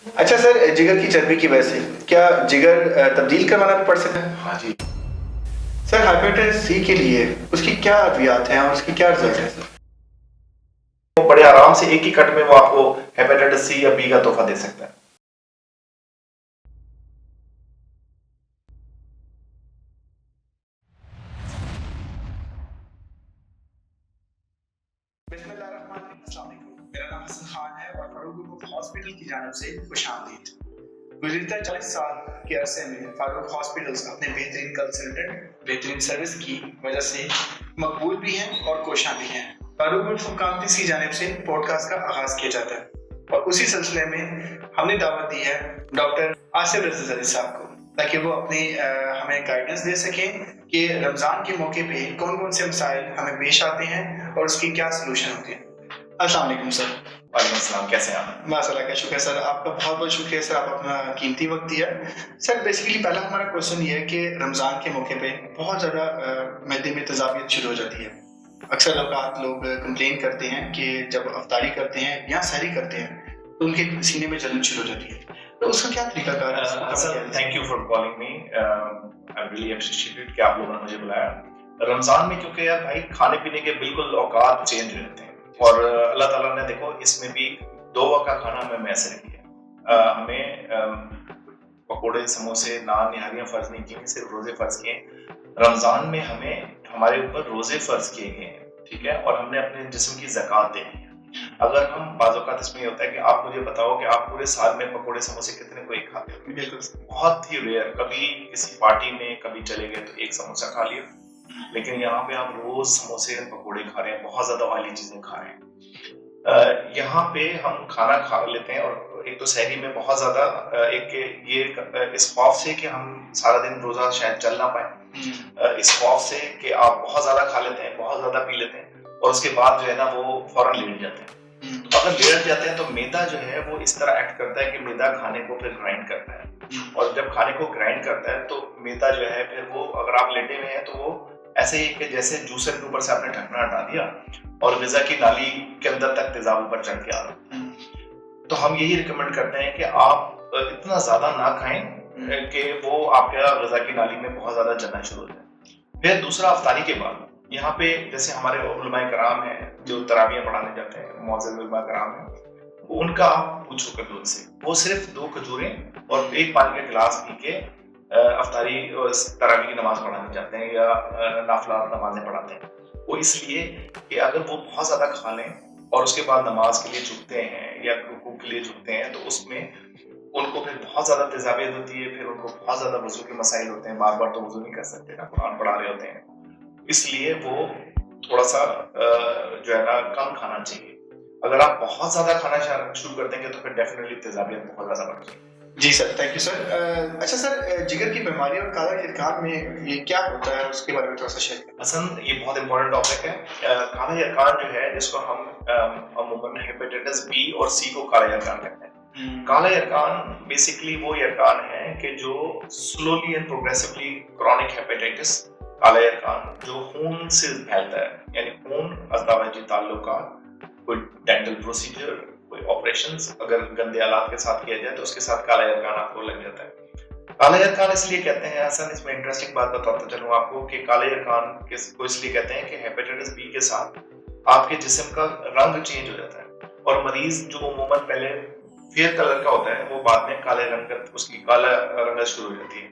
अच्छा सर, जिगर की चर्बी की वजह से क्या जिगर तब्दील करवाना भी पड़ सकता है? हाँ जी। सर हेपेटाइटिस सी के लिए उसकी क्या अद्वियात हैं और उसकी क्या रिजल्ट है सर? वो बड़े आराम से एक ही कट में वो आपको हेपेटाइटिस सी या बी का तोहफा दे सकता है। बिस्मिल्लाहिर्रहमानिर्रहीम। मेरा नाम हसन खान है और फारूक ग्रुप हॉस्पिटल की जानिब से खुशामदीद। गुज़िश्ता 40 साल के अरसे में फारूक हॉस्पिटल्स अपने बेहतरीन कंसल्टेंट, बेहतरीन सर्विस की वजह से मकबूल भी हैं और कोशां भी हैं। फारूक ग्रुप ऑफ कंपनीज की जानिब से पॉडकास्ट का आगाज किया जाता है और उसी सिलसिले में हमने दावत दी है डॉक्टर आसिफ रज़ा अली साहब को, ताकि वो अपनी हमें गाइडेंस दे सकें कि रमज़ान के मौके पे कौन कौन से मसाइल हमें पेश आते हैं और उसकी क्या सलूशन होती है। अस्सलाम वालेकुम सर। वालेकुम अस्सलाम, कैसे हैं आप? माशाल्लाह का शुक्र सर, आपका बहुत बहुत शुक्रिया सर, आप अपना कीमती वक्त दिया। सर बेसिकली पहला हमारा क्वेश्चन ये है कि रमज़ान के मौके पे बहुत ज़्यादा मैदे में तेज़ाबियत शुरू हो जाती है। अक्सर लोग कंप्लेन करते हैं कि जब अफ्तारी करते हैं या सहरी करते हैं तो उनके सीने में जलन शुरू हो जाती है, तो उसका क्या तरीकाकार है? Sir thank you for calling me, I really appreciate कि आप लोगों ने मुझे बुलाया। रमजान में क्योंकि यार भाई खाने पीने के बिल्कुल औकात चेंज हो जाते हैं और अल्लाह ताला ने देखो इसमें भी 2 वक्त का खाना हमें मैसर किया। हमें पकोड़े समोसे नान निहारियां फर्ज नहीं की, सिर्फ रोजे फर्ज किए। रमजान में हमें हमारे ऊपर रोजे फर्ज किए गए हैं, ठीक है, और हमने अपने जिस्म की ज़कात देनी है। अगर हम बाज़ औक़ात इसमें ये होता है कि आप मुझे बताओ कि आप पूरे साल में पकोड़े समोसे कितने को एक खाते हो? बिल्कुल। बहुत ही रेयर, कभी किसी पार्टी में कभी चले गए तो एक समोसा खा लिया, लेकिन यहाँ पे आप रोज समोसे पकोड़े खा रहे हैं, बहुत ज्यादा ऑयली चीजें खा रहे हैं। यहाँ पे हम खाना खा लेते हैं और एक तो सहरी में बहुत ज्यादा इस खौफ से कि हम सारा दिन रोजा शायद चल ना पाए, इस खौफ से कि आप बहुत ज्यादा खा लेते हैं, बहुत ज्यादा पी लेते हैं और उसके बाद जो है ना वो फौरन लेट जाते हैं। तो अगर लेट जाते हैं तो मैदा जो है वो इस तरह एक्ट करता है कि मैदा खाने को फिर ग्राइंड करता है और जब खाने को ग्राइंड करता है तो मैदा जो है फिर वो, अगर आप लेटे हुए हैं तो वो ऐसे ही कि जैसे जूसर के ऊपर से आपने ढकना हटा दिया और ग़िज़ा की नाली के अंदर तक तेजाब ऊपर चढ़ के आ रहा है। तो हम यही रिकमेंड करते हैं कि आप इतना ज्यादा ना खाएं कि वो आपके ग़िज़ा की नाली में बहुत ज्यादा जलना शुरू हो जाए। फिर दूसरा अफ्तारी के बाद यहाँ पे जैसे हमारे उलमाए कराम हैं जो तरावियां पढ़ाने जाते हैं, मुअज़्ज़िन उलमाए कराम हैं, उनका आप पूछो खजूर से, वो सिर्फ 2 खजूरें और एक पानी का गिलास पी के अफ्तारी तरावी की नमाज पढ़ाने जाते हैं या नाफिला नमाजें पढ़ाते हैं। वो इसलिए कि अगर वो बहुत ज्यादा खा लें और उसके बाद नमाज के लिए झुकते हैं या रुकू के लिए झुकते हैं तो उसमें उनको फिर बहुत ज्यादा तेजाबियत होती है, फिर उनको बहुत ज्यादा वजू के मसाइल होते हैं, बार बार तो वजू नहीं कर सकते ना, कुरान पढ़ा रहे होते हैं, इसलिए वो थोड़ा सा जो है ना कम खाना चाहिए। अगर आप बहुत ज्यादा खाना शुरू कर देंगे तो फिर डेफिनेटली तेजाबियत बहुत ज्यादा बढ़ जाएगी। जी सर, थैंक यू सर। अच्छा सर, जिगर की बीमारी और काला यरकान में ये क्या होता है उसके बारे में थोड़ा सा शेयर करें। पसंद, ये बहुत इंपॉर्टेंट टॉपिक है। काला यरकान जो है जिसको हम अमूमन हेपेटाइटिस बी और सी को काला यरकान कहते हैं। काला यरकान बेसिकली वो यरकान है कि जो slowly and progressively chronic hepatitis काला यरकान जो खून से फैलता है, यानी खून अज़दावजी ताल्लुकात, कोई डेंटल प्रोसीजर, कोई ऑपरेशंस अगर गंदे हालात के साथ किया जाए तो उसके साथ काला यरकान आपको लग जाता है। काला यरकान इसलिए कहते हैं, असल इसमें इंटरेस्टिंग बात बताता चलूं आपको कि काले यरकान को इसलिए कहते हैं कि हेपेटाइटिस बी के साथ आपके जिस्म का रंग चेंज हो जाता है और मरीज जो अमूमन पहले फेयर कलर का होता है वो बाद में काले रंग उसकी काला रंगत शुरू हो जाती है,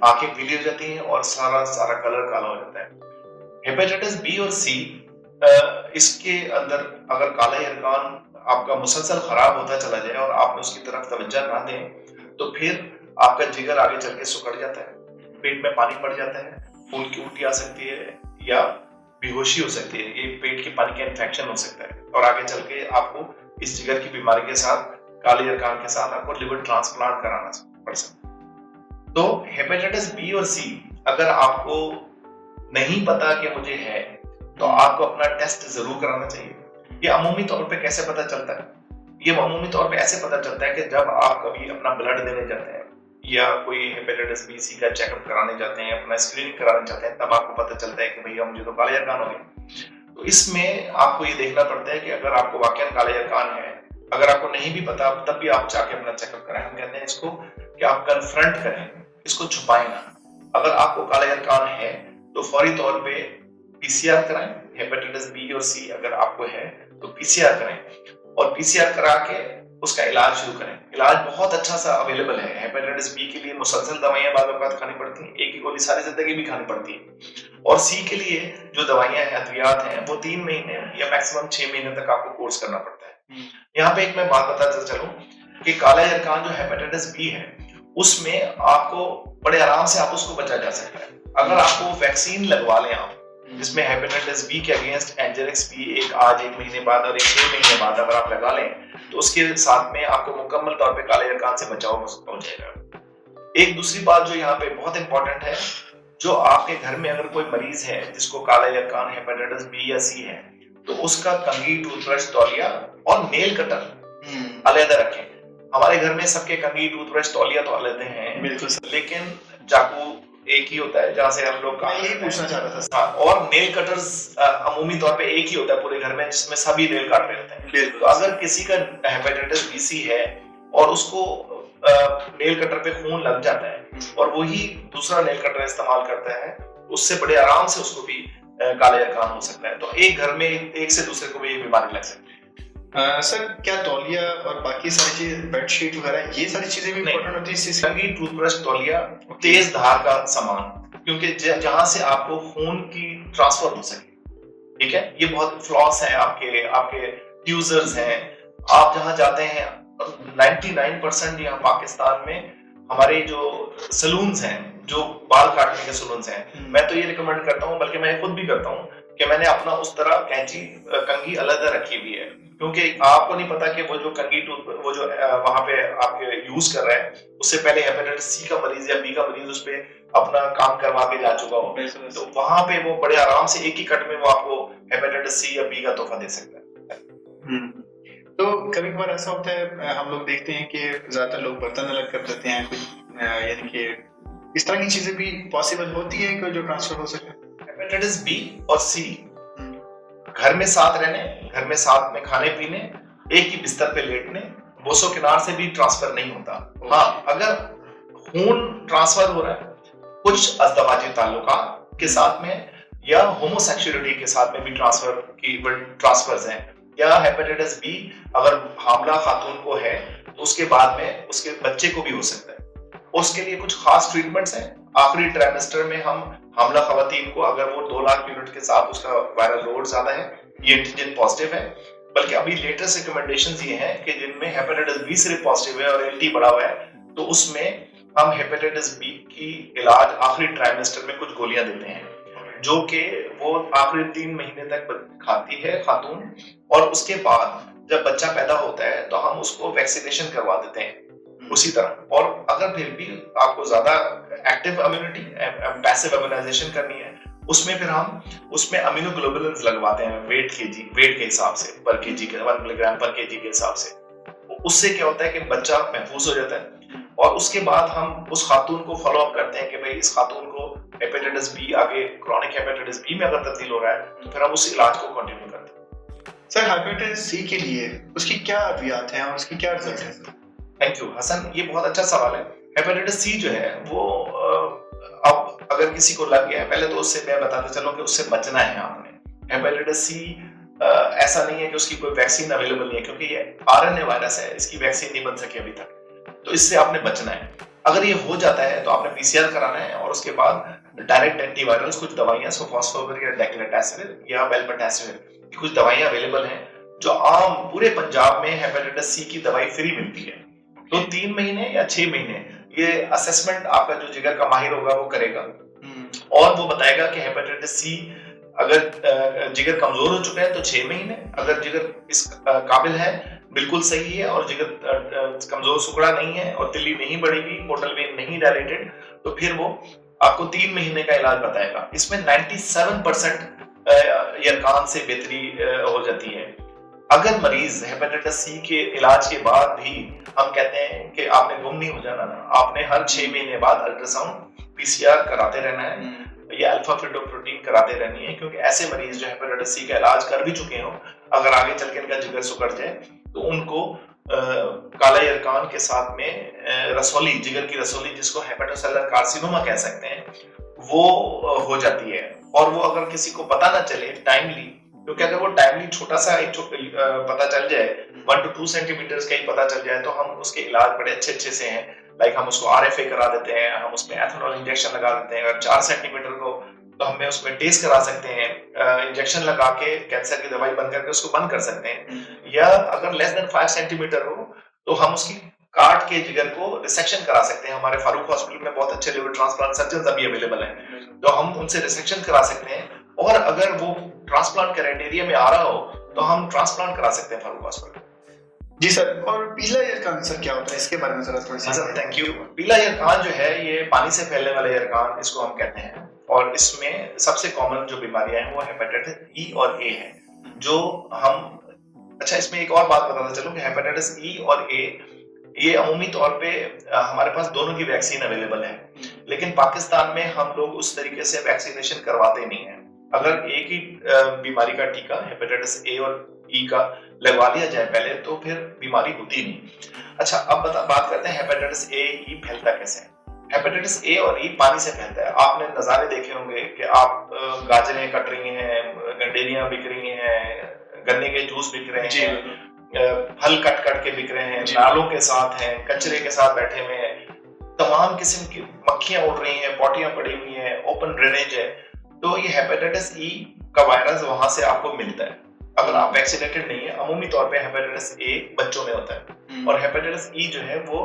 आंखें पीली हो जाती हैं और सारा कलर काला हो जाता है। हेपेटाइटिस बी और सी इसके अंदर अगर काला यरकान आपका मुसलसल खराब होता चला जाए और आप उसकी तरफ तवज्जो ना दें तो फिर आपका जिगर आगे चल के सिकुड़ जाता है, पेट में पानी पड़ जाता है, खून की उल्टी आ सकती है या बेहोशी हो सकती है, ये पेट के पानी का इन्फेक्शन हो सकता है और आगे चल के आपको इस जिगर की बीमारी के साथ, काले यरकान के साथ आपको लिवर ट्रांसप्लांट कराना पड़ सकता है। तो हेपेटाइटिस बी और सी अगर आपको नहीं पता कि मुझे है तो आपको अपना टेस्ट जरूर कराना चाहिए। ये अमूमी तौर पे कैसे पता चलता है? ये अमूमी तौर पे ऐसे पता चलता है कि जब आप कभी अपना ब्लड देने जाते हैं या कोई हेपेटाइटिस बी सी का चेकअप कराने जाते हैं, अपना स्क्रीनिंग कराने जाते हैं, तब आपको पता चलता है कि भैया मुझे तो काला यरकान हो गया। तो इसमें आपको ये देखना पड़ता है कि अगर आपको वाकई काला यरकान है अगर आपको नहीं भी पता तब भी आप जाके अपना चेकअप कराएं। हम कहते हैं इसको कि आप कन्फ्रंट करें, इसको छुपाएं ना। अगर आपको काला यरकान है तो फौरी तौर पे पीसीआर कराएं। हेपेटाइटिस बी और सी अगर आपको है तो पीसीआर करें और पीसीआर करा के उसका इलाज शुरू करें। इलाज बहुत अच्छा सा अवेलेबल है। हेपेटाइटिस बी के लिए मुसलसल दवाइयां बाद वक्त खानी पड़ती हैं, एक ही गोली सारी जिंदगी भी खानी पड़ती है। और सी के लिए जो दवाइयां हैं, अद्वियात हैं, वो 3 महीने या मैक्सिमम 6 महीने तक आपको कोर्स करना पड़ता है। यहाँ पे एक मैं बात बताता चलूं कि काला यरकान जो हेपेटाइटिस बी है उसमें आपको बड़े आराम से आप उसको बचा जा सकता है। अगर आपको वैक्सीन लगवा लें आप, जिसमें हेपेटाइटिस बी के अगेंस्ट एंजेलिक्स बी एक आज 1 महीने बाद और 6 महीने बाद अगर आप लगा लें तो उसके साथ में आपको मुकम्मल तौर पे काले यरकान से बचाव हो जाएगा। एक दूसरी बात जो यहाँ पे बहुत इंपॉर्टेंट है, जो आपके घर में अगर कोई मरीज है जिसको काला यरकान हेपेटाइटिस बी या सी है तो उसका कंघी, टूथब्रश, तौलिया और नेल कटर अलग रखें। हमारे घर में सबके कंघी, टूथब्रश, तौलिया तो अलग हैं, बिल्कुल, लेकिन चाकू एक ही होता है जहां से हम लोग यही पूछना चाह रहा था। हाँ, और नेल कटर्स अमूमी तौर पे एक ही होता है पूरे घर में जिसमें सभी नेल काट रहे होते हैं। तो अगर किसी का हेपेटाइटिस बी सी है और उसको नेल कटर पे खून लग जाता है और वही दूसरा नेल कटर इस्तेमाल करता है, उससे बड़े आराम से उसको भी काला यरकान हो सकता है। तो एक घर में एक से दूसरे को भी ये बीमारी लग सकती है। सर क्या तौलिया और बाकी सारी चीजें, बेडशीट वगैरह, ये सारी चीजें भी इंपॉर्टेंट होती है इस चीज की? कंघी, टूथब्रश, तौलिया, तेज धार का सामान, क्योंकि जहां से आपको खून की ट्रांसफर हो सके, ठीक है। ये बहुत फ्लॉस है, आपके ट्यूजर्स हैं, आप जहां जाते हैं 99% यहाँ पाकिस्तान में हमारे जो सलून्स हैं, जो बाल काटने के सलून्स हैं, मैं तो ये रिकमेंड करता हूँ, बल्कि मैं खुद भी करता हूँ कि मैंने अपना उस तरह कैंची, कंघी अलग रखी हुई है, क्योंकि आपको नहीं पता कि वो जो कंघी वो जो वहां पे आपके यूज कर रहे हैं उससे पहले हेपेटाइटिस सी का मरीज या बी का मरीज उस पे अपना काम करवा के जा चुका हो, तो वहां पे वो बड़े आराम से एक ही कट में वो आपको हेपेटाइटिस सी या बी का तोहफा दे सकता है। तो कभी कभार ऐसा होता है, हम लोग देखते हैं कि ज्यादातर लोग बर्तन अलग कर देते हैं, कुछ यानी कि इस तरह की चीजें भी पॉसिबल होती है कि जो ट्रांसफर हो सके। हेपेटाइटिस बी और सी घर में साथ रहने, घर में साथ में खाने पीने, एक ही बिस्तर पे लेटने, बोसो किनार से भी ट्रांसफर नहीं होता। हाँ, अगर खून ट्रांसफर हो रहा है कुछ अज़दवाजी ताल्लुकात के साथ में या होमोसेक्सुअलिटी के साथ में भी ट्रांसफर्स हैं, या हेपेटाइटिस बी अगर हामला खातून को है तो उसके बाद में उसके बच्चे को भी हो सकता है। उसके लिए कुछ खास ट्रीटमेंट्स हैं। आखिरी ट्राइमेस्टर में हम हामला खवातीन को, अगर वो 2 लाख यूनिट के साथ उसका वायरल लोड ज्यादा है, ये एंटीजन पॉजिटिव है, बल्कि अभी लेटेस्ट रिकमेंडेशंस ये हैं कि जिनमें हेपेटाइटिस बी सिर्फ पॉजिटिव है और एलटी बढ़ा हुआ है, तो उसमें हम हेपेटाइटिस बी की इलाज आखिरी ट्राइमेस्टर में कुछ गोलियां देते हैं जो कि वो आखिरी 3 महीने तक खाती है खातून, और उसके बाद जब बच्चा पैदा होता है तो हम उसको वैक्सीनेशन करवा देते हैं उसी तरह। और अगर फिर भी आपको ज्यादा एक्टिव इम्यूनिटी, पैसिव इम्यूनाइजेशन करनी है, उसमें फिर हम उसमें अमीनोग्लोबुलिन्स लगवाते हैं वेट के हिसाब से, पर केजी के 1 मिलीग्राम पर केजी के हिसाब से। उससे क्या होता है कि बच्चा महफूज हो जाता है, और उसके बाद हम उस खातून को फॉलो अप करते हैं कि भाई इस खातून को हेपेटाइटिस बी, आगे क्रॉनिक हेपेटाइटिस बी में अगर तब्दील हो रहा है तो फिर हम उस इलाज को कंटिन्यू करते हैं। सर हेपेटाइटिस सी के लिए उसकी क्या अद्वियात हैं और उसकी क्या रिजल्ट है? थैंक यू हसन, ये बहुत अच्छा सवाल है। हेपेटाइटिस सी जो है वो अब अगर किसी को लग गया है, पहले तो उससे मैं बताता चलूं कि उससे बचना है आपने। हेपेटाइटिस सी ऐसा नहीं है कि उसकी कोई वैक्सीन अवेलेबल नहीं है, क्योंकि ये आरएनए वायरस है, इसकी वैक्सीन नहीं बन सकी अभी तक, तो इससे आपने बचना है। अगर ये हो जाता है तो आपने पीसीआर कराना है और उसके बाद डायरेक्ट एंटीवायरल्स, कुछ दवाइयां सोफॉस्फोविर या डेक्लेटासिविर या वेल्पाटासिविर, कुछ दवाइयां अवेलेबल हैं जो आम पूरे पंजाब में हेपेटाइटिस सी की दवाई फ्री मिलती है। तो 3 महीने या 6 महीने ये असेसमेंट आपका जो जिगर का माहिर होगा वो करेगा, और वो बताएगा कि हेपेटाइटिस सी अगर जिगर कमजोर हो चुका है तो 6 महीने, अगर जिगर इस काबिल है, बिल्कुल सही है और जिगर कमजोर सुकड़ा नहीं है और तिल्ली नहीं बढ़ेगी, पोर्टल वेन नहीं डायलेटेड, तो फिर वो आपको 3 महीने का इलाज बताएगा। इसमें 97% यरकान से बेहतरी हो जाती है। अगर मरीज हेपेटाइटिस सी के इलाज के बाद भी, हम कहते हैं कि आपने गुम नहीं हो जाना ना, आपने हर 6 महीने बाद अल्ट्रासाउंड, पीसीआर कराते रहना है। ये अल्फा फेटोप्रोटीन कराते रहनी है, क्योंकि ऐसे मरीज जो हेपेटाइटिस सी का इलाज कर भी चुके हो, अगर आगे चल के इनका जिगर सिकुड़ जाए तो उनको काला यरकान के साथ में रसौली, जिगर की रसौली जिसको हेपेटोसेलुलर कार्सिनोमा कह सकते हैं, वो हो जाती है। और वो अगर किसी को पता ना चले टाइमली, क्योंकि अगर वो टाइमली छोटा सा पता चल जाए 1 to 2 सेंटीमीटर्स का ही पता चल जाए तो हम उसके इलाज बड़े अच्छे से हैं। लाइक हम उसको RFA करा देते हैं, हम उसमें एथेनॉल इंजेक्शन लगा देते हैं। अगर 4 सेंटीमीटर को तो हमें उसमें टेस्ट करा सकते हैं, इंजेक्शन लगा के कैंसर की दवाई बंद करके उसको बंद कर सकते हैं। या अगर लेस देन 5 सेंटीमीटर हो तो हम उसकी काट के जिगर को रिसेक्शन करा सकते हैं। हमारे फारूक हॉस्पिटल में बहुत अच्छे लिवर ट्रांसप्लांट सर्जन अभी अवेलेबल हैं, तो हम उनसे रिसेक्शन करा सकते हैं। और अगर वो ट्रांसप्लांट क्राइटेरिया में आ रहा हो तो हम ट्रांसप्लांट करा सकते हैं फारूक हॉस्पिटल। जी सर, और पीला यरकान सर क्या होता है, इसके बारे में जरा थोड़ी सी। Sir thank you. पीला यरकान जो है ये पानी से फैलने वाला यरकान इसको हम कहते हैं, और इसमें सबसे कॉमन जो बीमारियां हैं वो हेपेटाइटिस ई और ए है, जो हम अच्छा इसमें एक और बात बताना चलूं कि हेपेटाइटिस ई और ए ये अमूमी तौर पे हमारे पास दोनों की वैक्सीन अवेलेबल है, लेकिन पाकिस्तान में हम लोग उस तरीके से वैक्सीनेशन करवाते नहीं है। अगर एक ही बीमारी का टीका हेपेटाइटिस ए और ई का लगवा लिया जाए पहले तो फिर बीमारी होती नहीं। अच्छा अब बात करते हैं हेपेटाइटिस ए ई फैलता कैसे है। हेपेटाइटिस ए और ई पानी से फैलता है। आपने नजारे देखे होंगे कि आप गाजरें कट रही हैं, गंडेरियां बिक रही हैं, गन्ने के जूस बिक रहे हैं, फल कट कट के बिक रहे हैं, नालों के साथ हैं, कचरे के साथ बैठे हुए हैं, तमाम किस्म की मक्खियां उड़ रही हैं, पॉटियां पड़ी हुई हैं, ओपन ड्रेनेज है। तो ये हेपेटाइटिस ई का वायरस वहां से आपको मिलता है अगर आप वैक्सीनेटेड नहीं है। अमूमी तौर पे हेपेटाइटिस ए बच्चों में होता है, और हेपेटाइटिस ई जो है वो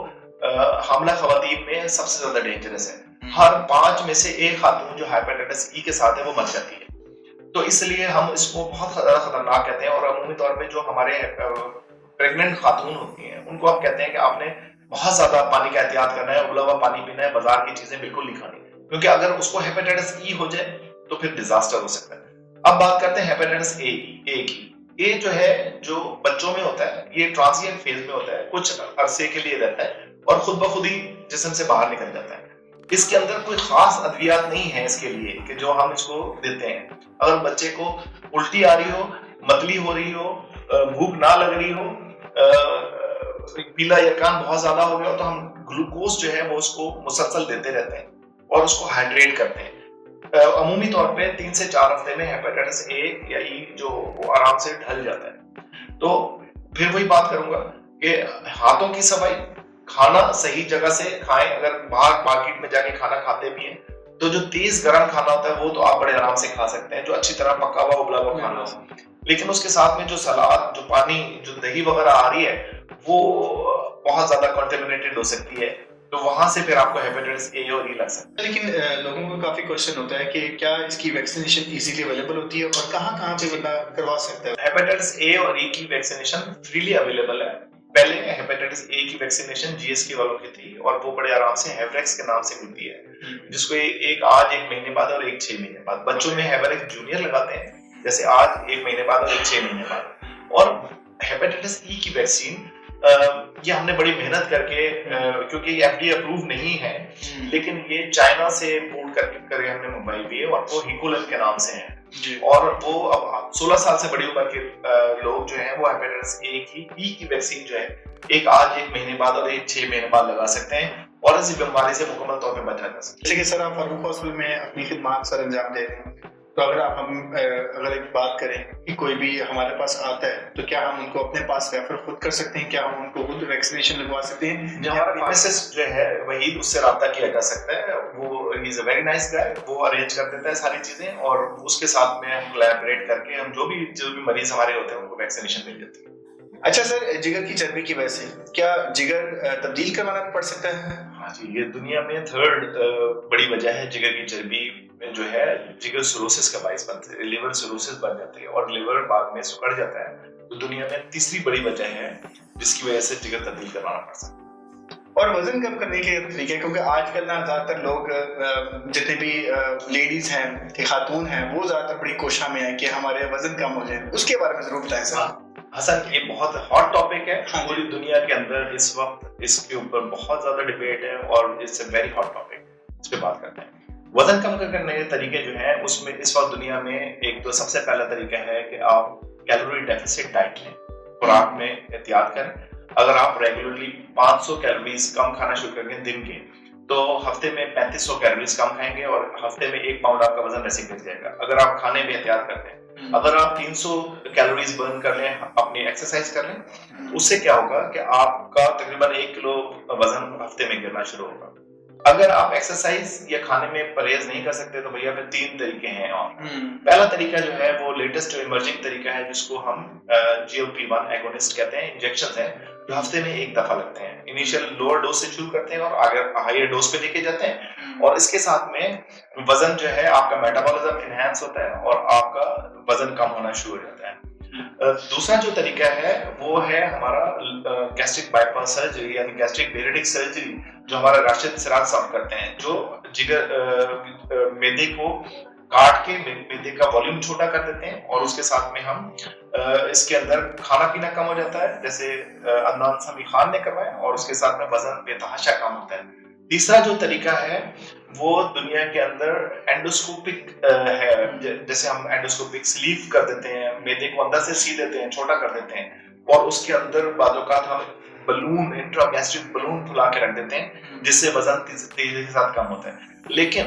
हामला खवातीन में सबसे ज्यादा डेंजरस है। हर 5 में से 1 खातून जो हेपेटाइटिस ई के साथ है वो मर जाती है। तो इसलिए हम इसको बहुत ज्यादा खतरनाक कहते हैं। और अमूमी तौर पे जो हमारे प्रेग्नेंट खातून होती हैं उनको आप कहते हैं कि आपने बहुत ज्यादा पानी का एहतियात करना है, उबला हुआ पानी पीना है, बाजार की चीजें बिल्कुल नहीं खानी, क्योंकि अगर उसको हेपेटाइटिस ई हो जाए तो फिर डिजास्टर हो सकता है। अब बात करते हैं हेपेटाइटिस ए की। ए जो है जो बच्चों में होता है, ये ट्रांजिएंट फेज में होता है, कुछ अरसे के लिए रहता है और खुद ब खुद ही जिस्म से बाहर निकल जाता है। इसके अंदर कोई खास अद्वियात नहीं है इसके लिए कि जो हम इसको देते हैं। अगर बच्चे को उल्टी आ रही हो, मतली हो रही हो, भूख ना लग रही हो, पीला यरकान बहुत ज्यादा हो गया हो, तो हम ग्लूकोज जो है वो उसको मुसलसल देते रहते हैं और उसको हाइड्रेट करते हैं। अमूमी तौर पे 3 से 4 हफ्ते में हेपेटाइटिस ए या ई जो वो आराम से ढल जाता है। तो फिर वही बात करूंगा कि हाथों की सफाई, खाना सही जगह से खाएं। अगर बाहर मार्केट में जाके खाना खाते भी हैं तो जो तेज गर्म खाना होता है वो तो आप बड़े आराम से खा सकते हैं, जो अच्छी तरह पका हुआ उबला हुआ खाना हो, लेकिन उसके साथ में जो सलाद, जो पानी, जो दही वगैरह आ रही है वो बहुत ज्यादा कंटेमिनेटेड हो सकती है, तो वहां से फिर आपको हेपेटाइटिस ए और ई लग सकता है। लेकिन लोगों को काफी क्वेश्चन होता है कि क्या इसकी वैक्सीनेशन इजीली अवेलेबल होती है और कहां पे बंदा करवा सकता है। हेपेटाइटिस ए और ई की वैक्सीनेशन फ्रीली अवेलेबल है। पहले हेपेटाइटिस ए की वैक्सीनेशन GSK वालों की थी और वो बड़े आराम से हेवरेक्स के नाम से मिलती है, जिसको एक 1 महीने बाद और एक 6 महीने बाद। बच्चों में हेवरेक्स जूनियर लगाते हैं, जैसे आज 1 महीने बाद और एक 6 महीने बाद। और हेपेटाइटिस ई की वैक्सीन ये हमने बड़ी मेहनत करके, क्योंकि ये FDA अप्रूव नहीं है, लेकिन ये चाइना से इम्पोर्ट करके हमने मंगवाई हुई है और वो हिकुलन के नाम से है। और वो अब 16 साल से बड़ी उम्र के लोग जो हैं वो हेपेटाइटिस ए की ई की वैक्सीन जो है एक 1 महीने बाद और एक 6 महीने बाद लगा सकते हैं और इस बीमारी से मुकम्मल तौर पे बचा जा सकता है। जैसे कि सर आप फारूक हॉस्पिटल में अपनी खिदमत सर अंजाम दे रहे हैं, तो अगर एक बात करें कि कोई भी हमारे पास आता है तो क्या हम उनको अपने पास रेफर खुद कर सकते हैं, क्या हम उनको खुद वैक्सीनेशन लगवा सकते हैं? जो हमारा फार्मासिस्ट जो है वही उससे राब्ता किया जा सकता है, वो is a very nice guy, वो अरेंज कर देता है सारी चीजें और उसके साथ में हम कोलैबोरेट करके हम जो भी मरीज हमारे होते हैं उनको वैक्सीनेशन दे देते हैं। अच्छा सर, जिगर की चर्बी की वजह से क्या जिगर तब्दील करवाना पड़ सकता है? हाँ जी, ये दुनिया में 3rd बड़ी वजह है जिगर की चर्बी जो है, जिगर सिरोसिस का बाइस बनती है, लिवर सिरोसिस बन जाती है और लिवर बाद में सिकुड़ जाता है। तो दुनिया में तीसरी बड़ी वजह है जिसकी वजह से जिगर तब्दील करवाना पड़ सकता है। और वजन कम करने के तरीके, क्योंकि आजकल ना ज्यादातर लोग जितने भी लेडीज हैं, खातून हैं, वो ज्यादातर बड़ी कोशिश में है कि हमारे वजन कम हो जाए, उसके बारे में जरूर बताएं सर। हसन, ये बहुत हॉट टॉपिक है। पूरी दुनिया के अंदर इस वक्त इसके ऊपर बहुत ज्यादा डिबेट है और it's a very hot topic, इस पे बात करते हैं। वजन कम करने के तरीके जो हैं उसमें इस वक्त दुनिया में एक तो सबसे पहला तरीका है कि आप कैलोरी डेफिसिट डाइट लें, खुराक में एहतियात करें। अगर आप रेगुलरली 500 कैलोरीज कम खाना शुरू करेंगे दिन के, तो हफ्ते में 3500 कैलोरीज कम खाएंगे और हफ्ते में 1 पाउंड आपका वजन वैसे गिर जाएगा अगर आप खाने में एहतियात करते हैं। अगर आप 300 कैलोरीज बर्न कर लें, अपनी एक्सरसाइज कर लें, उससे क्या होगा कि आपका तकरीबन 1 किलो वजन हफ्ते में गिरना शुरू होगा। अगर आप एक्सरसाइज या खाने में परहेज नहीं कर सकते तो भैया फिर 3 तरीके हैं। और पहला तरीका जो है वो लेटेस्ट इमर्जिंग तरीका है जिसको हम GLP-1 एगोनिस्ट कहते हैं। इंजेक्शन है जो हफ्ते में 1 दफा लगते हैं। इनिशियल लोअर डोज से शुरू करते हैं और आगे हायर डोज पे लेके जाते हैं और इसके साथ में वजन जो है आपका मेटाबॉलिज्म एनहांस होता है और आपका वजन कम होना शुरू हो जाता है। दूसरा जो तरीका है वो है हमारा गैस्ट्रिक बाईपास सर्जरी यानी गैस्ट्रिक बेरेटिक सर्जरी, जो हमारा राशिद सिराज साहब करते हैं, जो जिगर मैदे को काट के मैदे का वॉल्यूम छोटा कर देते हैं और उसके साथ में हम इसके अंदर खाना पीना कम हो जाता है, जैसे अदनान समी खान ने करवाया, और उसके साथ में वजन बेतहाशा कम होता है। तीसरा जो तरीका है वो दुनिया के अंदर एंडोस्कोपिक है, जैसे हम एंडोस्कोपिक स्लीव कर देते हैं, मैदे को अंदर से सी देते हैं, छोटा कर देते हैं और उसके अंदर बाज़-औक़ात हम बलून, इंट्रागैस्ट्रिक बलून फुला के रख देते हैं जिससे वजन तेजी के साथ कम होता है। लेकिन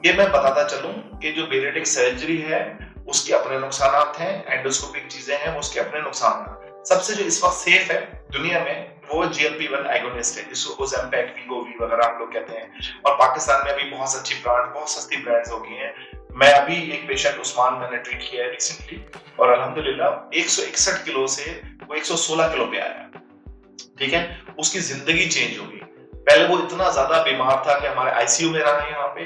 ये मैं बताता चलूं कि जो बेरेटिक सर्जरी है उसके अपने नुकसान हैं, एंडोस्कोपिक चीजें हैं उसके अपने नुकसान हैं। सबसे जो इस वक्त सेफ है दुनिया में वो GLP-1 एगोनिस्ट है, जिसको ओज़ेम्पिक, वीगोवी वगैरह हम लोग कहते हैं। और पाकिस्तान में अभी बहुत अच्छी ब्रांड, बहुत सस्ती ब्रांड्स हो गई हैं। मैं अभी एक पेशेंट उस्मान मैंने ट्रीट किया है रिसेंटली और अल्हम्दुलिल्लाह 161 किलो से वो 116 किलो पे आया। ठीक है, उसकी जिंदगी चेंज हो गई। पहले वो इतना ज्यादा बीमार था कि हमारे ICU में रहा है यहाँ पे।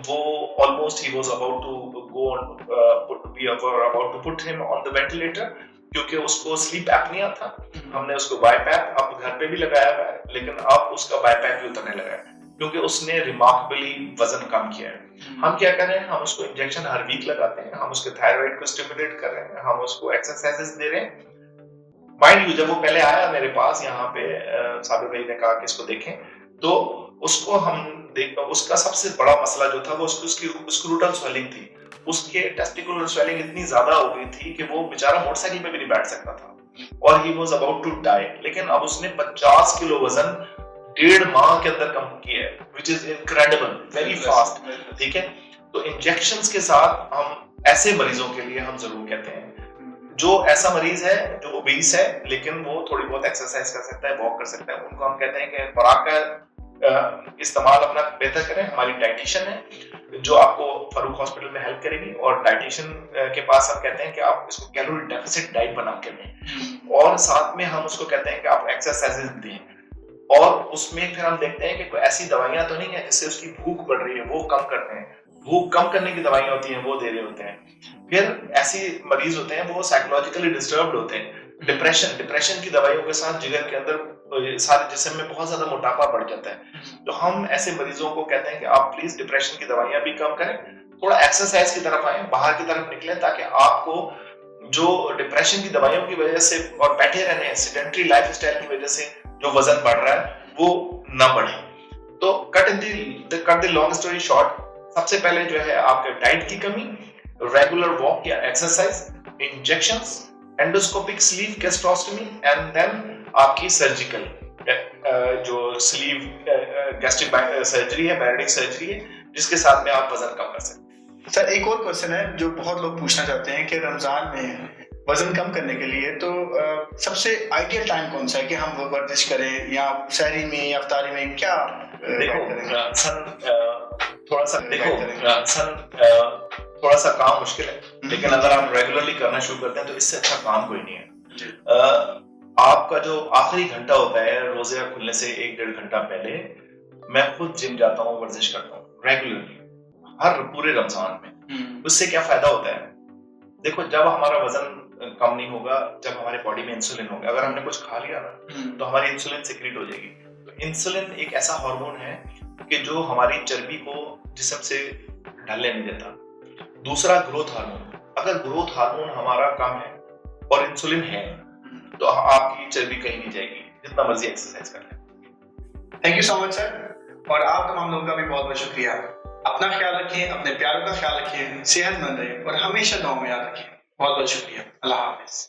वो almost he was about to go about to put him on the ventilator क्योंकि उसको स्लीप एपनिया था। हमने उसको बाईपैप अब घर पे भी लगाया हुआ है, लेकिन अब उसका बाईपैप भी उतरने लगा है क्योंकि उसने रिमार्केबली वजन कम किया है। हम क्या कर रहे हैं, हम उसको इंजेक्शन हर वीक लगाते हैं, हम उसके थायराइड को स्टिमुलेट कर रहे हैं, हम उसको एक्सरसाइजेस दे रहे हैं। माइंड यू, जब वो पहले आया मेरे पास यहाँ पे, साबिर भाई ने कहा कि इसको देखें, तो उसको हम उसका सबसे बड़ा मसला जो था वो उसकी स्क्रूटल स्वेलिंग थी। उसके टेस्टिकुलर स्वेलिंग इतनी ज्यादा हो गई थी कि वो बेचारा मोटरसाइकिल पे भी नहीं बैठ सकता था और he was about to die. लेकिन अब उसने 50 किलो वजन 1.5 माह के अंदर कम किया है, which is incredible, very fast. ठीक है, तो इंजेक्शंस के साथ हम ऐसे मरीजों के लिए हम जरूर कहते हैं, जो ऐसा मरीज है जो ओबीस है लेकिन वो थोड़ी बहुत एक्सरसाइज कर सकता है, वॉक कर सकता है, उनको हम कहते हैं कि खुराक का इस्तेमाल अपना बेहतर करें। हमारी डाइटिशियन है जो आपको फारूक हॉस्पिटल में हेल्प करेगी और डाइटिशियन के पास हम कहते हैं कि आप इसको कैलोरी डेफिसिट डाइट बना के दें और साथ में हम उसको कहते हैं कि आप एक्सरसाइजेस दें और उसमें फिर हम देखते हैं कि कोई ऐसी दवाइयां तो नहीं है जिससे उसकी भूख बढ़ रही है, वो कम करते हैं। भूख कम करने की दवाइयां होती हैं वो दे रहे होते हैं। फिर ऐसे मरीज होते हैं वो साइकोलॉजिकली डिस्टर्ब्ड होते हैं, डिप्रेशन की दवाइयों के साथ जिगर के अंदर सारे जिस्म में बहुत ज्यादा मोटापा बढ़ जाता है। तो हम ऐसे मरीजों को कहते हैं कि आप प्लीज डिप्रेशन की दवाइयां भी कम करें, थोड़ा एक्सरसाइज की तरफ आए, बाहर की तरफ निकलें, ताकि आपको जो डिप्रेशन की दवाइयों की वजह से और बैठे रहने हैं सेडेंटरी लाइफस्टाइल की वजह से जो वजन बढ़ रहा है वो ना बढ़े। तो cut the long story short, सबसे पहले जो है आपके डाइट की कमी, रेगुलर वॉक या exercise, injections, endoscopic sleeve gastrostomy and then आपकी सर्जिकल जो स्लीव गैस्ट्रिक सर्जरी है, बेरेटिक सर्जरी है, जिसके साथ में आप वजन कम कर सकते हैं। सर एक और क्वेश्चन है जो बहुत लोग पूछना चाहते हैं कि रमजान में वजन कम करने के लिए तो सबसे आइडियल टाइम कौन सा है कि हम वर्जिश करें, या सहरी में या इफ्तारी में, क्या थोड़ा सा काम मुश्किल है, लेकिन अगर आप रेगुलरली करना शुरू करते हैं तो इससे अच्छा काम कोई नहीं है। आपका जो आखिरी घंटा होता है रोजे खुलने से 1-1.5 घंटा पहले, मैं खुद जिम जाता हूँ, वर्जिश करता हूँ रेगुलरली हर पूरे रमजान में। उससे क्या फायदा होता है, देखो जब हमारा वजन कम नहीं होगा, जब हमारे बॉडी में इंसुलिन होगा, अगर हमने कुछ खा लिया ना तो हमारी इंसुलिन सिक्रीट हो जाएगी। तो इंसुलिन एक ऐसा हार्मोन है कि जो हमारी चर्बी को जिस्म से ढलने नहीं देता। दूसरा ग्रोथ हार्मोन, अगर ग्रोथ हार्मोन हमारा कम है और इंसुलिन है तो आपकी चर्बी कहीं नहीं जाएगी, जितना मर्जी एक्सरसाइज कर लें। Thank you so much sir, और आप तमाम लोगों का भी बहुत बहुत शुक्रिया। अपना ख्याल रखें, अपने प्यारों का ख्याल रखें, सेहतमंद रहें और हमेशा दुआ में याद रखें। बहुत बहुत शुक्रिया। अल्लाह हाफिज।